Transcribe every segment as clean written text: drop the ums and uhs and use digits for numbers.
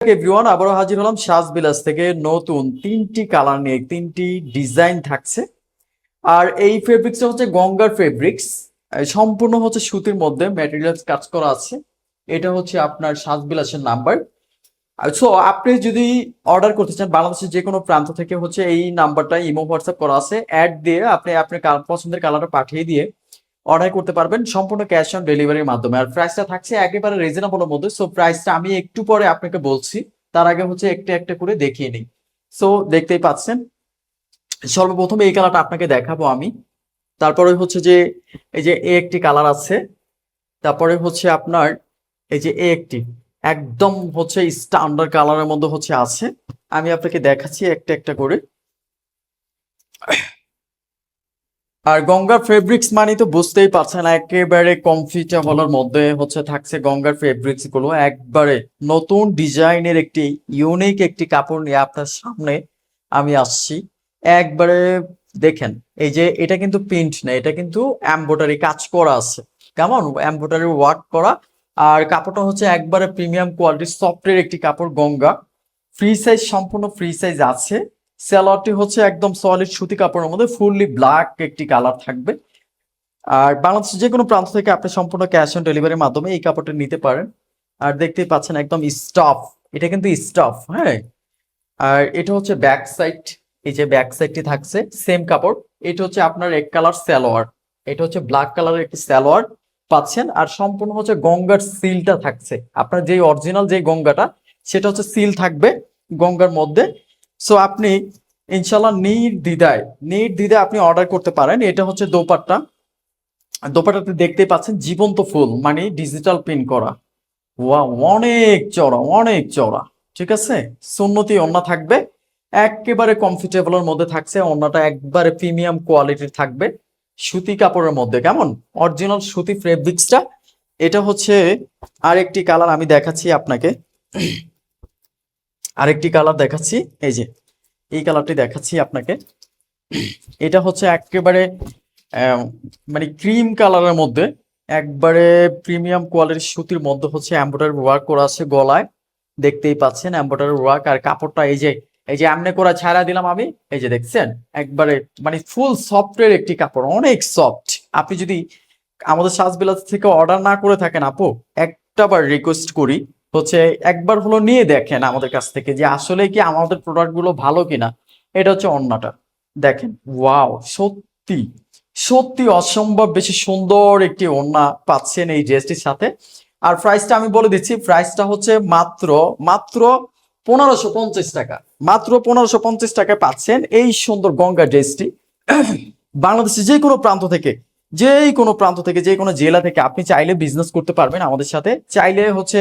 Everyone, আবারও হাজির হলাম সাজ বিলাস থেকে নতুন তিনটি কালার নিয়ে, তিনটি ডিজাইন থাকছে। আর এই ফেব্রিক্সটা হচ্ছে গঙ্গার ফেব্রিক্স, সম্পূর্ণ হচ্ছে সুতির মধ্যে ম্যাটেরিয়ালস কাজ করা আছে। এটা হচ্ছে আপনার সাজ বিলাসের নাম্বার। সো আপনি যদি অর্ডার করতে চান বাংলাদেশের যে কোনো প্রান্ত থেকে, হচ্ছে এই নাম্বারটা ইমো হোয়াটসঅ্যাপ করা আছে, অ্যাড দিয়ে আপনি আপনার পছন্দের কালারটা পাঠিয়ে দিয়ে অর্ডার করতে পারবেন সম্পূর্ণ ক্যাশ অন ডেলিভারির মাধ্যমে। আর প্রাইসটা থাকছে একেবারে রিজনেবলের মধ্যে। সো প্রাইসটা আমি একটু পরে আপনাকে বলছি, তার আগে হচ্ছে একটা একটা করে দেখিয়ে নিই। সো দেখতেই পাচ্ছেন, সর্বপ্রথম এই কালারটা আপনাকে দেখাবো আমি। তারপরে হচ্ছে যে এই যে একটি কালার আছে, তারপরে হচ্ছে আপনার এই যে একটি একদম হচ্ছে স্ট্যান্ডার্ড কালারের মধ্যে হচ্ছে আছে। আমি আপনাকে দেখাচ্ছি একটা একটা করে। আর গঙ্গার ফেব্রিক্স মানে তো বুঝতেই পারছেন, একেবারে কমফোর্টেবলের মধ্যে হচ্ছে থাকছে গঙ্গার ফেব্রিক্স গুলো। একবারে নতুন ডিজাইনের একটি ইউনিক একটি কাপড় নিয়ে আপনার সামনে আমি আসছি। একবারে দেখেন, এই যে এটা কিন্তু প্রিন্ট না, এটা কিন্তু এমব্রয়ডারি কাজ করা আছে, কেমন এমব্রয়ডারি ওয়ার্ক করা। আর কাপড়টা হচ্ছে একবারে প্রিমিয়াম কোয়ালিটির সফটের একটি কাপড়। গঙ্গা ফ্রি সাইজ, সম্পূর্ণ ফ্রি সাইজ আছে। সালোয়ারটি হচ্ছে একদম সলিড সুতি কাপড়ের মধ্যে ফুললি ব্ল্যাক একটি কালার থাকবে। আর বাংলাদেশের যে কোনো প্রান্ত থেকে আপনি সম্পূর্ণ ক্যাশ অন ডেলিভারির মাধ্যমে এই কাপড়টা নিতে পারেন। আর দেখতেই পাচ্ছেন একদম স্টাফ, এটা কিন্তু স্টাফ, হ্যাঁ। আর এটা হচ্ছে ব্যাক সাইড, এই যে ব্যাক সাইডটি থাকছে সেম কাপড়। এটা হচ্ছে আপনার এক কালার সালোয়ার, এটা হচ্ছে ব্ল্যাক কালারের একটি সালোয়ার পাচ্ছেন। আর সম্পূর্ণ হচ্ছে গঙ্গার সিলটা থাকছে, আপনার যে অরিজিনাল যে গঙ্গাটা সেটা হচ্ছে সিল থাকবে গঙ্গার মধ্যে। সো আপনি ইনশাল্লাহ নির্দ্বিধায় আপনি অর্ডার করতে পারেন। এটা হচ্ছে দোপাট্টা, দোপাট্টাতে দেখতে পাচ্ছেন জীবন্ত ফুল মানে ডিজিটাল প্রিন্ট করা। ওয়া, অনেক চড়া, অনেক চড়া, ঠিক আছে। সুন্নতি ওড়না থাকবে, একেবারে কমফোর্টেবলের মধ্যে থাকছে। ওড়নাটা একবারে প্রিমিয়াম কোয়ালিটির থাকবে, সুতি কাপড়ের মধ্যে, কেমন অরিজিনাল সুতি ফেব্রিক্সটা। এটা হচ্ছে আরেকটি কালার আমি দেখাচ্ছি আপনাকে, আরেকটি কালার দেখাচ্ছি, এই যে এই কালারটি দেখাচ্ছি আপনাকে। এটা হচ্ছে একেবারে মানে ক্রিম কালারের মধ্যে, একবারে প্রিমিয়াম কোয়ালিটির সুতির মধ্যে হচ্ছে এমব্রয়ডারি ওয়ার্ক করা আছে গলায়, দেখতেই পাচ্ছেন এমব্রয়ডারি ওয়ার্ক। আর কাপড়টা এই যে এমনি করে ছাড়া দিলাম আমি, এই যে দেখছেন একবারে মানে ফুল সফটের একটি কাপড়, অনেক সফট। আপনি যদি আমাদের সাজবিলাস থেকে অর্ডার না করে থাকেন আপু, একটাবার রিকোয়েস্ট করি হচ্ছে একবার হলো নিয়ে দেখেন আমাদের কাছ থেকে যে আসলে কি আমাদের প্রোডাক্ট গুলো ভালো কিনা। এটা হচ্ছে ওড়নাটা, দেখেন ওয়াও, সত্যি সত্যি অসম্ভব বেশি সুন্দর একটি ওড়না পাচ্ছেন এই ড্রেসটির সাথে। আর প্রাইসটা আমি বলে দিচ্ছি, প্রাইসটা হচ্ছে মাত্র মাত্র 1550 টাকা, মাত্র 1550 টাকায় পাচ্ছেন এই সুন্দর গঙ্গা ড্রেসটি। বাংলাদেশের যে কোনো প্রান্ত থেকে, যে কোনো জেলা থেকে আপনি চাইলে বিজনেস করতে পারবেন আমাদের সাথে। চাইলে হচ্ছে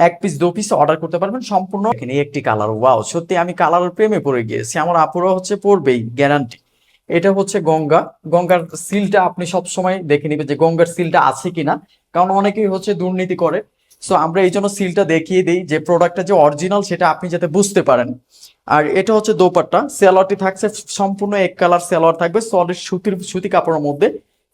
এক পিস দু পিস অর্ডার করতে পারবেন সম্পূর্ণ। এখানে একটি কালার, ওয়াও, সত্যি আমি কালারের প্রেমে পড়ে গিয়েছি, আমার আপুরা হচ্ছে পড়বেই গ্যারান্টি। এটা হচ্ছে গঙ্গার সিলটা আপনি সব সময় দেখে নিবেন যে গঙ্গার সিলটা আছে কিনা, কারণ অনেকেই হচ্ছে দুর্নীতি করে। সো আমরা এই জন্য সিলটা দেখিয়ে দিই যে প্রোডাক্টটা যে অরিজিনাল সেটা আপনি যাতে বুঝতে পারেন। আর এটা হচ্ছে দোপাট্টা, সালোয়ারটি থাকছে সম্পূর্ণ এক কালার সালোয়ার থাকবে, সলিড সুতি কাপড়ের মধ্যে।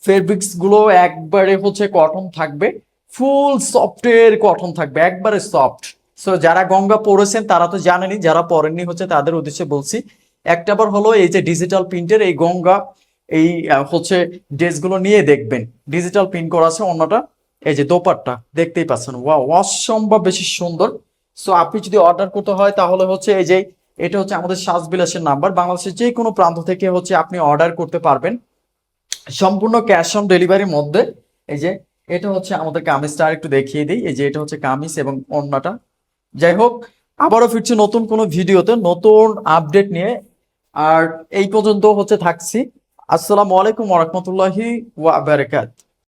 ফেব্রিক্স গুলো একবারে হচ্ছে কটন থাকবে, ফুল সফটের কটন থাকবে, একবারে সফট। সো যারা গঙ্গা পরেছেন তারা তো জানেনই, যারা পরেননি হচ্ছে তাদের উদ্দেশ্যে বলছি। একটাবার হলো এই যে ডিজিটাল প্রিন্টের এই গঙ্গা এই হচ্ছে ড্রেসগুলো নিয়ে দেখবেন, ডিজিটাল প্রিন্ট করা আছে অন্যটা। এই যে দোপাট্টা দেখতেই পাচ্ছেন, ওয়াও, অসম্ভব বেশি সুন্দর। সো আপনি যদি অর্ডার করতে হয় তাহলে হচ্ছে এই যে এটা হচ্ছে আমাদের সাজবিলাসের নাম্বার। বাংলাদেশের যে কোনো প্রান্ত থেকে হচ্ছে আপনি অর্ডার করতে পারবেন সম্পূর্ণ ক্যাশ অন ডেলিভারির মধ্যে। এই যে এটা হচ্ছে আমাদের কামিজটা, আর একটু দেখিয়ে দিই। এই যে এটা হচ্ছে কামিজ এবং ওড়নাটা। যাই হোক, আবারও ফিরছি নতুন কোনো ভিডিওতে নতুন আপডেট নিয়ে। আর এই পর্যন্ত হচ্ছে থাকছি। আসসালামু আলাইকুম ওয়া রাহমাতুল্লাহি ওয়া বারাকাতুহু।